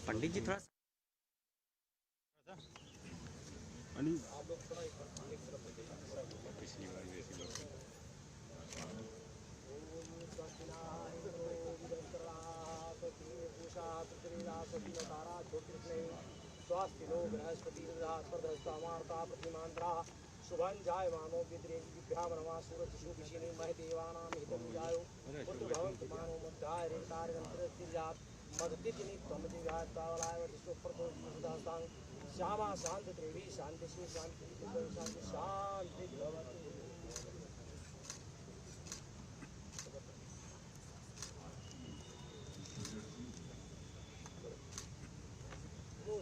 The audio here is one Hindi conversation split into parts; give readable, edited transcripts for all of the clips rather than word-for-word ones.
पंडित जी थोड़ा स्वास्थ्य नो बृहस्पति प्रतिमांत्रा शुभं जायमानो विद्रेभ्यां नमा सूरज शुभिषिणी मह देवानां हितं जायो पुत्र भवन्तु मानो मध्याय रेतारिगंतरतिर्यात् मदतिथि नित्यं दिव्यात्तावलाय विश्वप्रतो सुदासां श्यामा शांत त्रिवी शांति श्री शांति शांति शांति भवतु।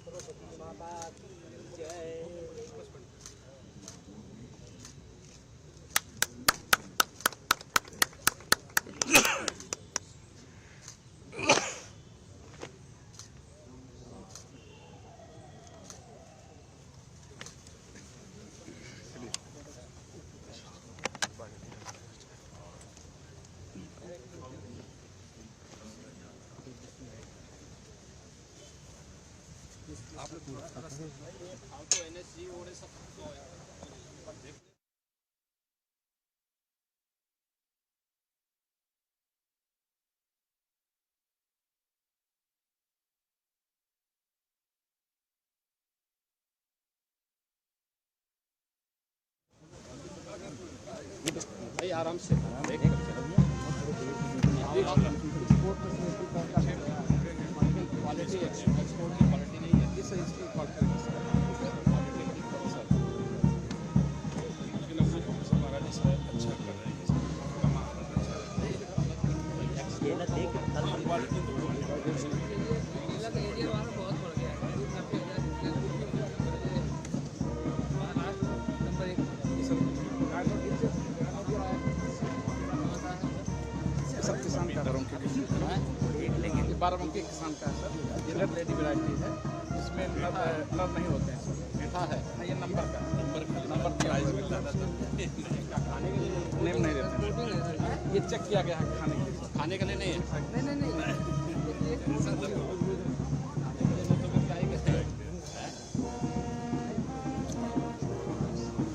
सरस्वती माता की जय। आप लोग तो एनएसजी और सब भाई आराम से क्वालिटी एक्सपोर्ट की क्वालिटी नहीं है, इस इसकी क्वालिटी अच्छा कर रहे हैं सब किसान का बाराबंकी किसान का है सर। ये रेड लेडी वैरायटी है, इसमें नर नहीं होते हैं सर। मीठा है ना, ये नंबर प्राइस मिलता है, खाने के लिए नेम नहीं देते हैं। ये चेक किया गया है खाने के लिए नहीं है। नहीं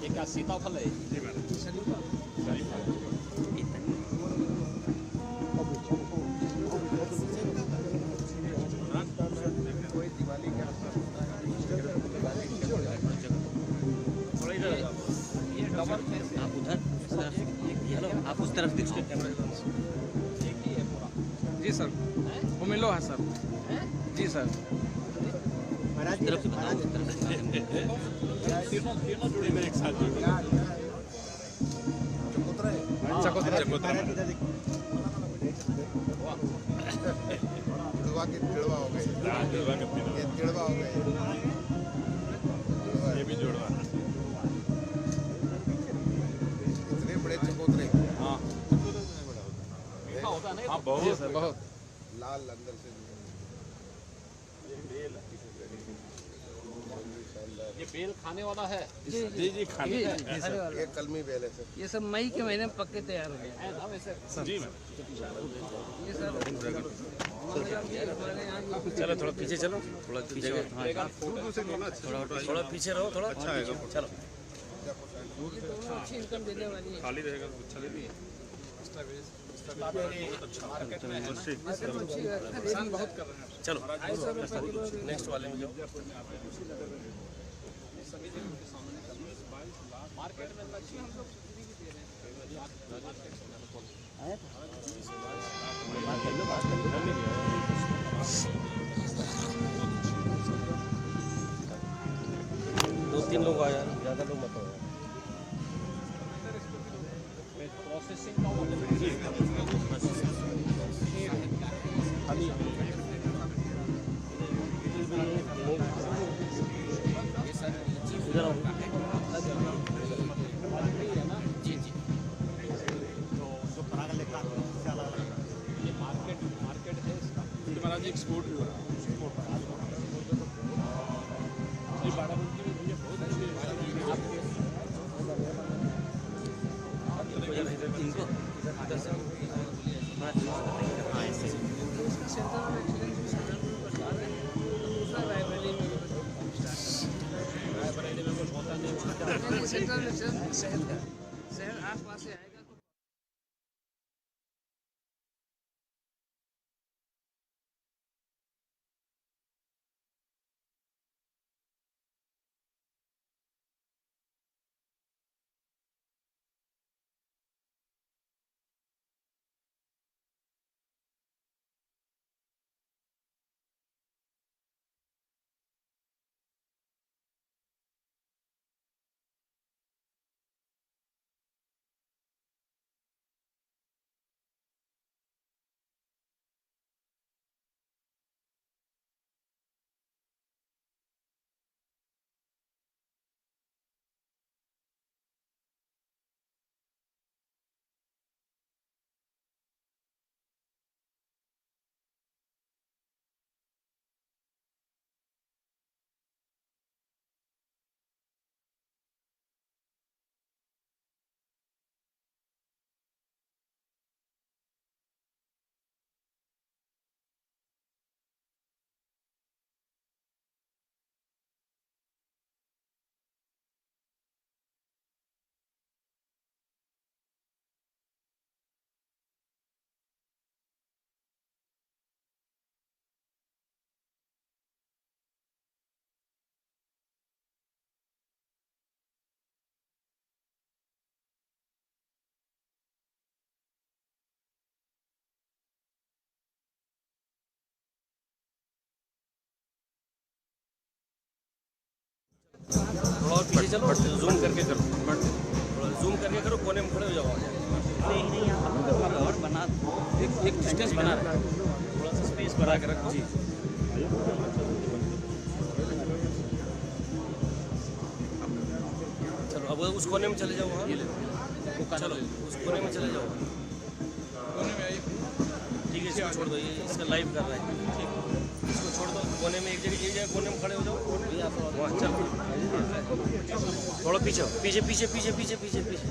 ये क्या सीताफल है? जी मैडम, आप उधर आप उस तरफ देखिए कैमरा जी सर, वो मिलो है सर। जी सर, तरफ से बताओ तीनों जुड़े में एक साथ जुड़े। चकोतरा तिड़वा हो गए, तिड़वा हो गए, ये भी जुड़वा। इतने बड़े चकोतरे। हाँ हाँ, बहुत लाल अंदर से। ये बेल खाने वाला है। जी खाने ये कलमी बेल है सर। ये सब मई के महीने में पक्के तैयार हो गए जी ये सब। चलो थोड़ा पीछे चलो, थोड़ा पीछे थोड़ा पीछे रहो, थोड़ा अच्छा है। चलो अच्छी इनकम देने वाली है। खाली रहेगा तो अच्छा लगेगा। बहुत कर रहे हैं। चलो नेक्स्ट वाले में जाओ। मार्केट में लच्छी हम लोग भी दे रहे हैं। आ यार, ज़्यादा लोग मत हो यार। इधर आओ। महाराज जी एक्सपोर्ट भी हो रहा है। ये बाराबंकी में भैया बहुत अच्छी इनको इधर से हाँ ऐसे इसका सेंटर ऑफ एक्सीलेंस भी सहारनपुर का साथ है। दूसरा रायबरेली में कुछ होता नहीं, सेंटर में शहर का शहर आसपास से आएगा तो थोड़ा और पीछे चलो, जूम करके करो, थोड़ा जूम करके करो, कोने में खड़े हो जाओ। नहीं नहीं यहाँ और बना एक डिस्टेंस बना रहे, थोड़ा सा स्पेस बना के रखो जी। चलो अब उस कोने में चले जाओ। वहाँ चलो उस कोने में चले जाओ। ठीक है, इसको छोड़ दो, ये इसका लाइव कर रहा है। ठीक, इसको छोड़ दो, कोने में एक जगह कोने में खड़े हो जाओ। वहाँ चलो, थोड़ा पीछे पीछे पीछे पीछे पीछे पीछे पीछे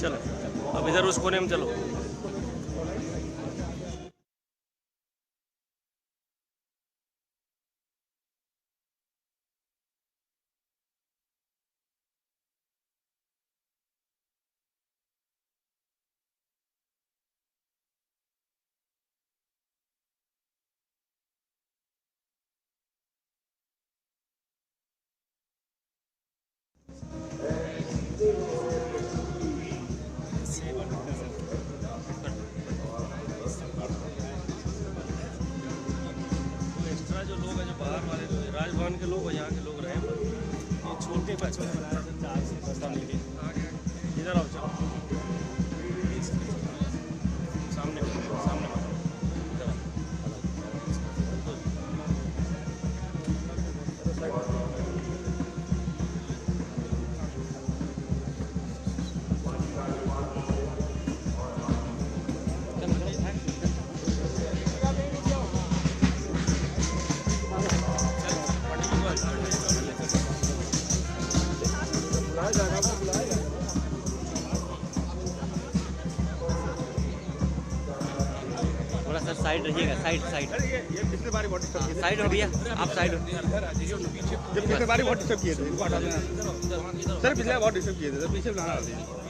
चलो। अब इधर उस कोने में चलो। एक्स्ट्रा जो लोग हैं, जो बाहर वाले राजभवन के लोग हैं, यहाँ के लोग रहे, ये छोटे बच्चे इधर आओ। चलो सामने सामने इधर थोड़ा सा साइड रहिएगा, साइड साइड ये पिछले बार बहुत डिस्टर्ब किए साइड हो भैया, आप साइड हो। थे। जब पिछले बार बहुत डिस्टर्ब किए थे, इनको हटा देना। सर पिछले बार बहुत डिस्टर्ब किए थे, सर पीछे बुलाना होता है।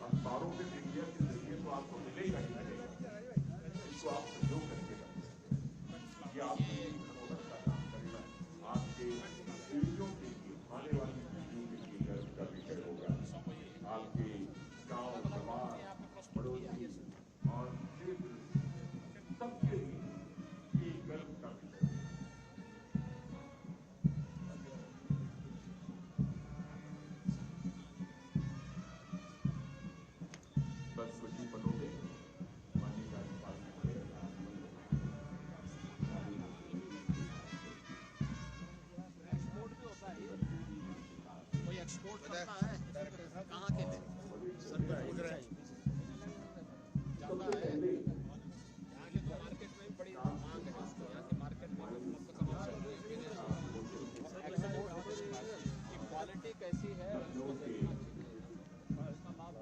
अखबारों में मीडिया के जरिए तो आपको मिलेगा ही मिलेगा, इसको आप सहयोग करके रखें। ये आपकी मदद का काम करेगा, आपके पीढ़ियों के लिए, आने वाली पीढ़ियों के लिए गर्व का विषय होगा। आपके गांव, समाज, पड़ोसी और क्षेत्र सबके लिए ये गर्व का विषय है। बस कुछ ही पलों में माननीय राज्यपाल कोई एक्सपोर्ट करता है कहाँ के लिए? सबसे पहले यहाँ के तो मार्केट में भी बड़ी मांग है उसको, यहाँ के मार्केट में आपको समझ सकते हैं एक्सपोर्ट की क्वालिटी कैसी है उसको देखना चाहिए, उसका लाभ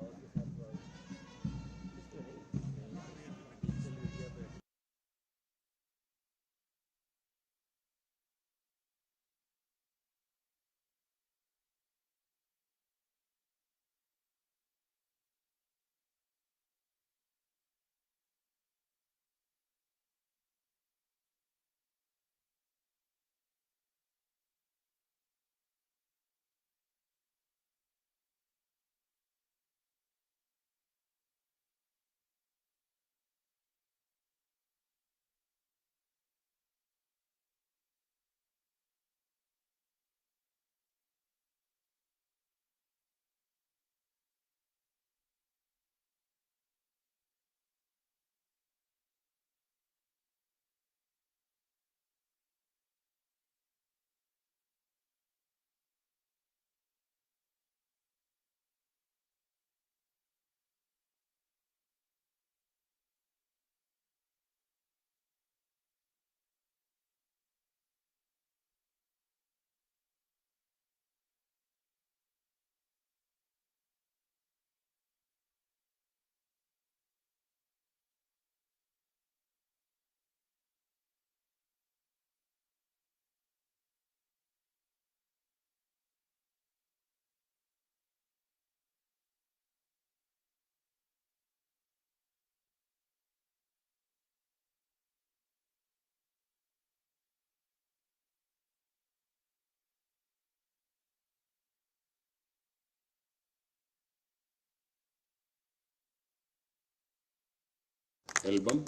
एल्बम।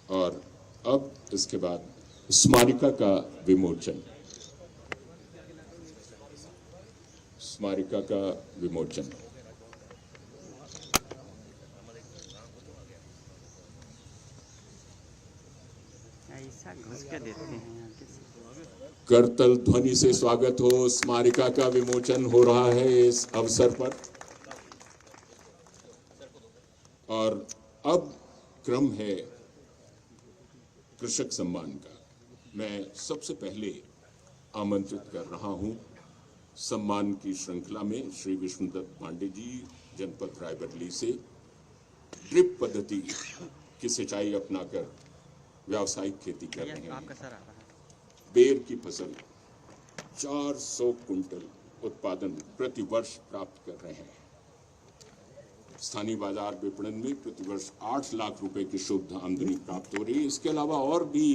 और अब इसके बाद स्मारिका का विमोचन। स्मारिका का विमोचन। करतल ध्वनि से स्वागत हो। स्मारिका का विमोचन हो रहा है इस अवसर पर। और अब क्रम है कृषक सम्मान का। मैं सबसे पहले आमंत्रित कर रहा हूं सम्मान की श्रृंखला में श्री विष्णुदत्त पांडे जी, जनपद रायबरेली से ड्रिप पद्धति की सिंचाई अपनाकर व्यावसायिक खेती कर रहे हैं। बेर की फसल 400 कुंटल उत्पादन प्रति वर्ष प्राप्त कर रहे हैं। स्थानीय बाजार विपणन में प्रतिवर्ष 8 लाख रुपए की शुद्ध आमदनी प्राप्त हो रही है। इसके अलावा और भी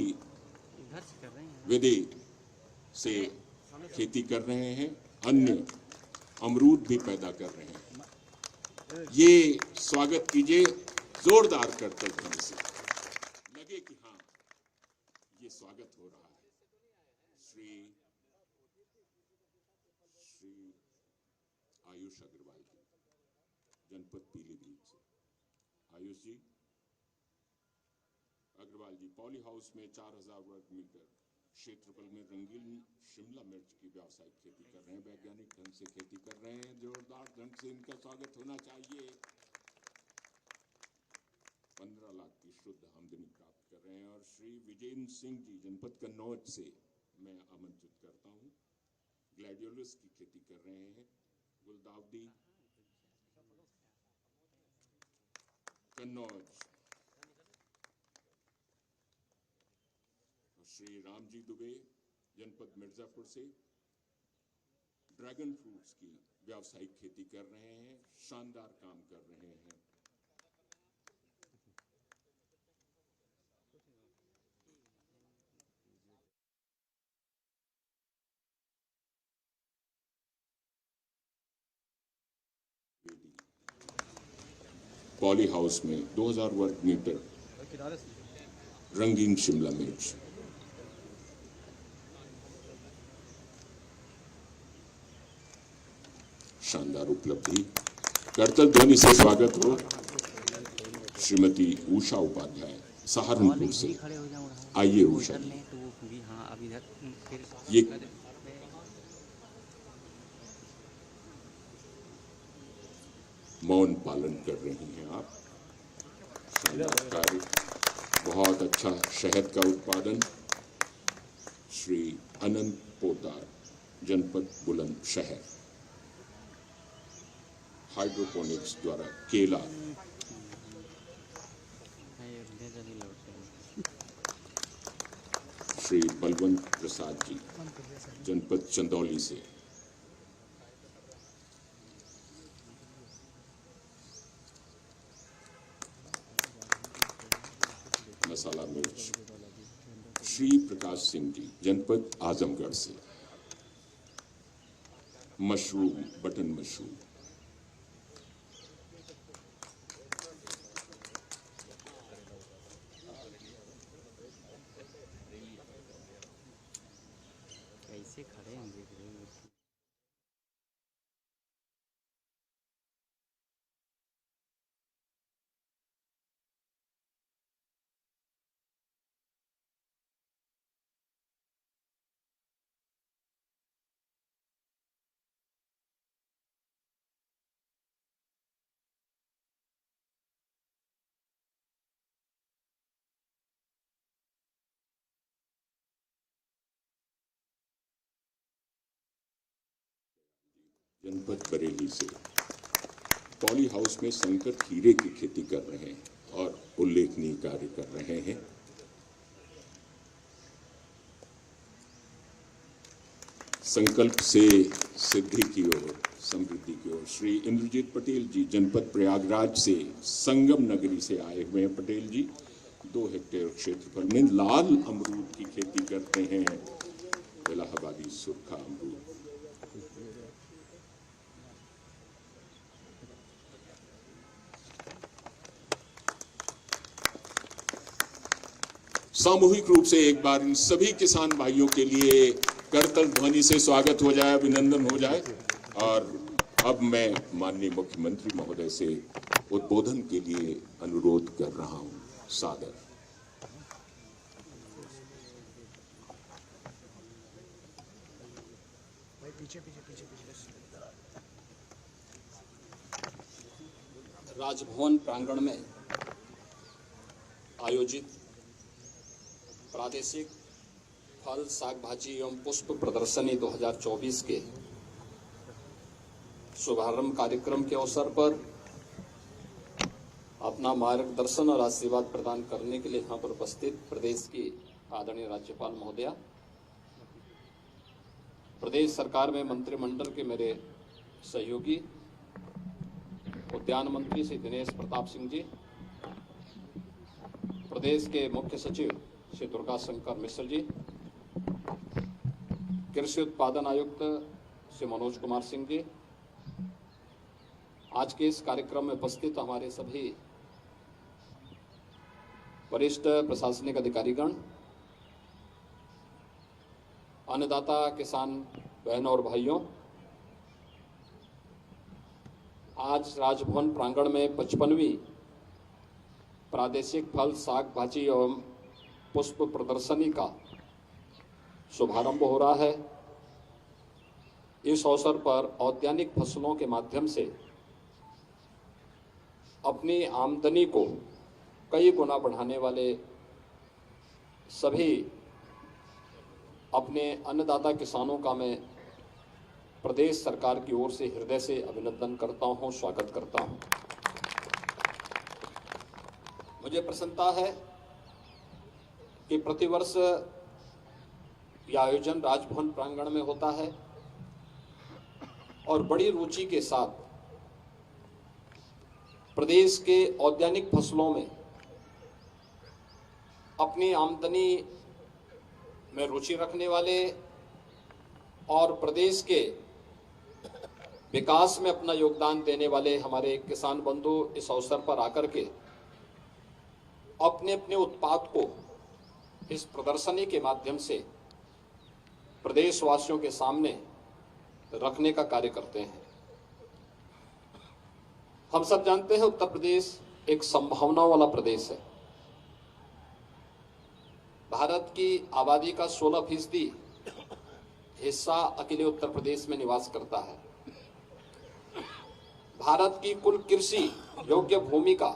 विधि से खेती कर रहे हैं, अन्य अमरूद भी पैदा कर रहे हैं। ये स्वागत कीजिए जोरदार करतल ध्वनि से, लगे कि हाँ ये स्वागत हो रहा है। श्री आयुष अग्रवाल जी, जनपद पीलीभीत से। आयुष जी, अग्रवाल जी पॉली हाउस में 4000 वर्ग मीटर क्षेत्रफल में रंगीन शिमला मिर्च की व्यावसायिक खेती कर रहे हैं, वैज्ञानिक ढंग से खेती कर रहे हैं। जोरदार ढंग से इनका स्वागत होना चाहिए। 15 लाख की शुद्ध आमदनी प्राप्त कर रहे हैं। और श्री विजेंद्र सिंह जी, जनपद कन्नौज से मैं आमंत्रित करता हूं। ग्लैडियोलस की खेती कर रहे हैं, गुलदाउदी, कन्नौज। श्री रामजी दुबे, जनपद मिर्जापुर से ड्रैगन फ्रूट्स की व्यावसायिक खेती कर रहे हैं, शानदार काम कर रहे हैं। पॉली हाउस में 2000 वर्ग मीटर रंगीन शिमला मिर्च। शानदार उपलब्धि। करतल ध्वनि से स्वागत हो श्रीमती उषा उपाध्याय, सहारनपुर से। आइए उषा जी, ये मौन पालन कर रही हैं आप। शानदार कार्य, बहुत अच्छा शहद का उत्पादन। श्री अनंत पोतार, जनपद बुलंदशहर, हाइड्रोपोनिक्स द्वारा केला। श्री बलवंत प्रसाद जी, जनपद चंदौली से। मसाला मिर्च। श्री प्रकाश सिंह जी, जनपद आजमगढ़ से। Mushroom, button mushroom. कैसे खड़े होंगे? जनपद बरेली से पॉली हाउस में संकट हीरे की खेती कर रहे हैं और उल्लेखनीय कार्य कर रहे हैं। संकल्प से सिद्धि की ओर, समृद्धि की ओर। श्री इंद्रजीत पटेल जी, जनपद प्रयागराज से, संगम नगरी से आए हुए हैं पटेल जी। 2 हेक्टेयर क्षेत्रफल में लाल अमरूद की खेती करते हैं, इलाहाबादी सुरखा अमरूद। सामूहिक रूप से एक बार इन सभी किसान भाइयों के लिए करतल ध्वनि से स्वागत हो जाए, अभिनंदन हो जाए। और अब मैं माननीय मुख्यमंत्री महोदय से उद्बोधन के लिए अनुरोध कर रहा हूं, सादर। राजभवन प्रांगण में आयोजित प्रादेशिक फल, साग भाजी एवं पुष्प प्रदर्शनी 2024 के शुभारंभ कार्यक्रम के अवसर पर अपना मार्गदर्शन और आशीर्वाद प्रदान करने के लिए यहाँ पर उपस्थित प्रदेश की आदरणीय राज्यपाल महोदया, प्रदेश सरकार में मंत्रिमंडल के मेरे सहयोगी उद्यान मंत्री श्री दिनेश प्रताप सिंह जी, प्रदेश के मुख्य सचिव श्री दुर्गा शंकर मिश्र जी, कृषि उत्पादन आयुक्त श्री मनोज कुमार सिंह जी, आज के इस कार्यक्रम में उपस्थित हमारे सभी वरिष्ठ प्रशासनिक अधिकारीगण, अन्नदाता किसान बहनों और भाइयों, आज राजभवन प्रांगण में 55वीं प्रादेशिक फल, साग भाजी एवं पुष्प प्रदर्शनी का शुभारंभ हो रहा है। इस अवसर पर औद्यानिक फसलों के माध्यम से अपनी आमदनी को कई गुना बढ़ाने वाले सभी अपने अन्नदाता किसानों का मैं प्रदेश सरकार की ओर से हृदय से अभिनंदन करता हूं, स्वागत करता हूं। मुझे प्रसन्नता है कि प्रतिवर्ष यह आयोजन राजभवन प्रांगण में होता है और बड़ी रुचि के साथ प्रदेश के औद्यानिक फसलों में अपनी आमदनी में रुचि रखने वाले और प्रदेश के विकास में अपना योगदान देने वाले हमारे किसान बंधु इस अवसर पर आकर के अपने अपने उत्पाद को इस प्रदर्शनी के माध्यम से प्रदेशवासियों के सामने रखने का कार्य करते हैं। हम सब जानते हैं उत्तर प्रदेश एक संभावना वाला प्रदेश है। भारत की आबादी का 16% हिस्सा अकेले उत्तर प्रदेश में निवास करता है। भारत की कुल कृषि योग्य भूमि का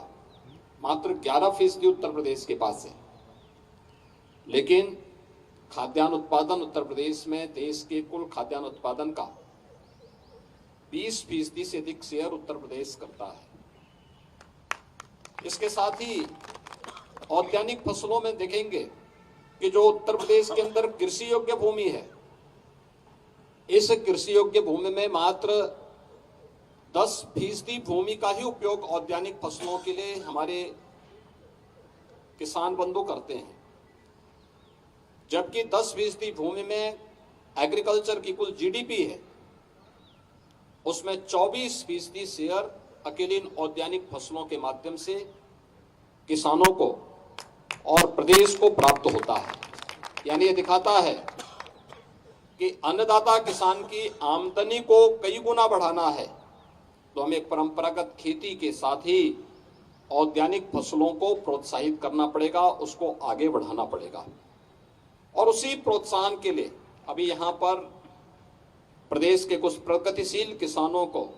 मात्र 11% उत्तर प्रदेश के पास है, लेकिन खाद्यान्न उत्पादन उत्तर प्रदेश में देश के कुल खाद्यान्न उत्पादन का 20% से अधिक शेयर उत्तर प्रदेश करता है। इसके साथ ही औद्यानिक फसलों में देखेंगे कि जो उत्तर प्रदेश के अंदर कृषि योग्य भूमि है, इस कृषि योग्य भूमि में मात्र 10% भूमि का ही उपयोग औद्यानिक फसलों के लिए हमारे किसान बंधु करते हैं, जबकि 10% भूमि में एग्रीकल्चर की कुल जीडीपी है, उसमें 24% शेयर अकेले इन औद्यानिक फसलों के माध्यम से किसानों को और प्रदेश को प्राप्त होता है। यानी ये दिखाता है कि अन्नदाता किसान की आमदनी को कई गुना बढ़ाना है तो हमें परंपरागत खेती के साथ ही औद्यानिक फसलों को प्रोत्साहित करना पड़ेगा, उसको आगे बढ़ाना पड़ेगा। और उसी प्रोत्साहन के लिए अभी यहाँ पर प्रदेश के कुछ प्रगतिशील किसानों को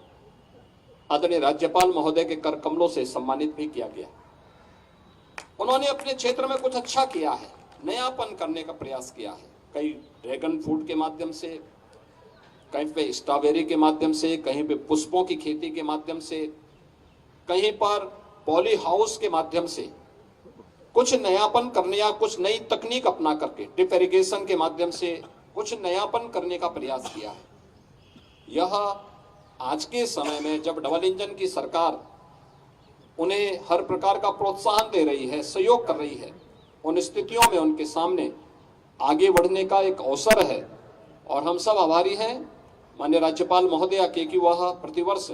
आदरणीय राज्यपाल महोदय के कर कमलों से सम्मानित भी किया गया। उन्होंने अपने क्षेत्र में कुछ अच्छा किया है, नयापन करने का प्रयास किया है। कहीं ड्रैगन फ्रूट के माध्यम से, कहीं पे स्ट्रॉबेरी के माध्यम से, कहीं पे पुष्पों की खेती के माध्यम से, कहीं पर पॉली हाउस के माध्यम से कुछ नयापन करने या कुछ नई तकनीक अपना करके ड्रिप इरिगेशन के माध्यम से कुछ नयापन करने का प्रयास किया है। यह आज के समय में जब डबल इंजन की सरकार उन्हें हर प्रकार का प्रोत्साहन दे रही है, सहयोग कर रही है, उन स्थितियों में उनके सामने आगे बढ़ने का एक अवसर है। और हम सब आभारी हैं माननीय राज्यपाल महोदया के कि वह प्रतिवर्ष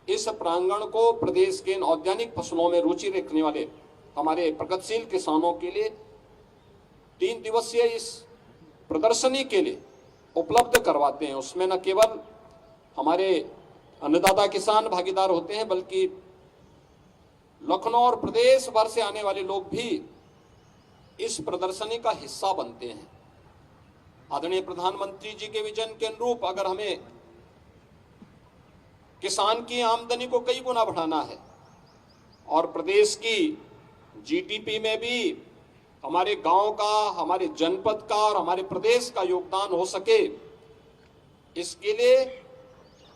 इस प्रांगण को प्रदेश के औद्यानिक फसलों में रुचि रखने वाले हमारे प्रगतिशील किसानों के लिए 3 दिवसीय इस प्रदर्शनी के लिए उपलब्ध करवाते हैं। उसमें न केवल हमारे अन्नदाता किसान भागीदार होते हैं, बल्कि लखनऊ और प्रदेश भर से आने वाले लोग भी इस प्रदर्शनी का हिस्सा बनते हैं। आदरणीय प्रधानमंत्री जी के विजन के अनुरूप अगर हमें किसान की आमदनी को कई गुना बढ़ाना है और प्रदेश की जीडीपी में भी हमारे गांव का, हमारे जनपद का और हमारे प्रदेश का योगदान हो सके, इसके लिए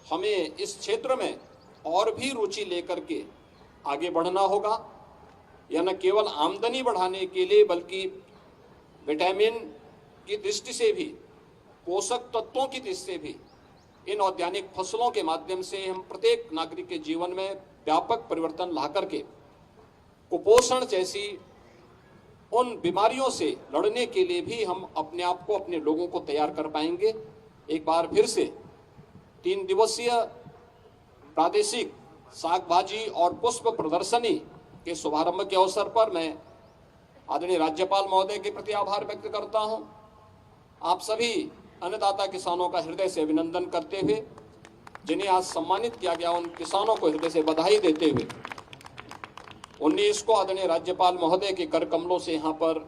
हमें इस क्षेत्र में और भी रुचि लेकर के आगे बढ़ना होगा। यह न केवल आमदनी बढ़ाने के लिए बल्कि विटामिन की दृष्टि से भी, पोषक तत्वों की दृष्टि से भी इन औद्यानिक फसलों के माध्यम से हम प्रत्येक नागरिक के जीवन में व्यापक परिवर्तन ला करके कुपोषण जैसी उन बीमारियों से लड़ने के लिए भी हम अपने आप को, अपने लोगों को तैयार कर पाएंगे। एक बार फिर से 3 दिवसीय प्रादेशिक साग भाजी और पुष्प प्रदर्शनी के शुभारंभ के अवसर पर मैं आदरणीय राज्यपाल महोदय के प्रति आभार व्यक्त करता हूं। आप सभी अन्नदाता किसानों का हृदय से अभिनंदन करते हुए, जिन्हें आज सम्मानित किया गया, उन किसानों को हृदय से बधाई देते हुए 19 को आदरणीय राज्यपाल महोदय के कर कमलों से यहाँ पर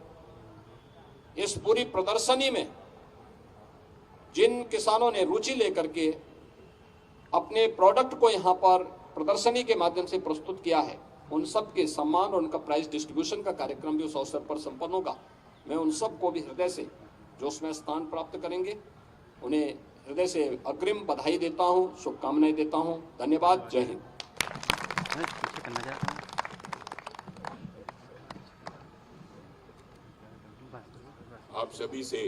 इस पूरी प्रदर्शनी में जिन किसानों ने रुचि लेकर के अपने प्रोडक्ट को यहाँ पर प्रदर्शनी के माध्यम से प्रस्तुत किया है, उन सब के सम्मान और उनका प्राइज डिस्ट्रीब्यूशन का कार्यक्रम भी उस अवसर पर संपन्न होगा। मैं उन सब को भी हृदय से जो उसमें स्थान प्राप्त करेंगे, उन्हें हृदय से अग्रिम बधाई देता हूं, शुभकामनाएं देता हूं। धन्यवाद। जय हिंद। आप सभी से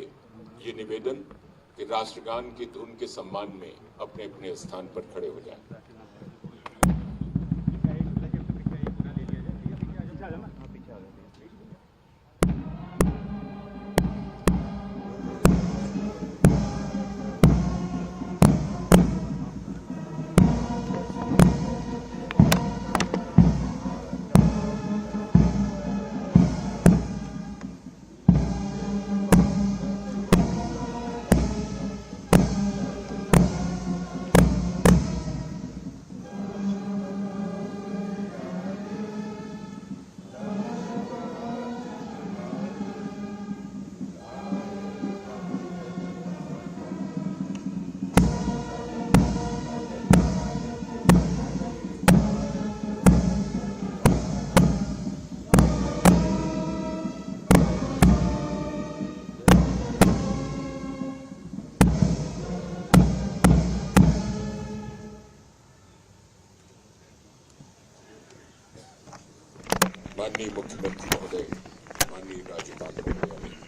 ये निवेदन कि राष्ट्रगान की धुन के सम्मान में अपने अपने स्थान पर खड़े हो जाएं। माननीय मुख्यमंत्री महोदय, माननीय राज्यपाल महोदय,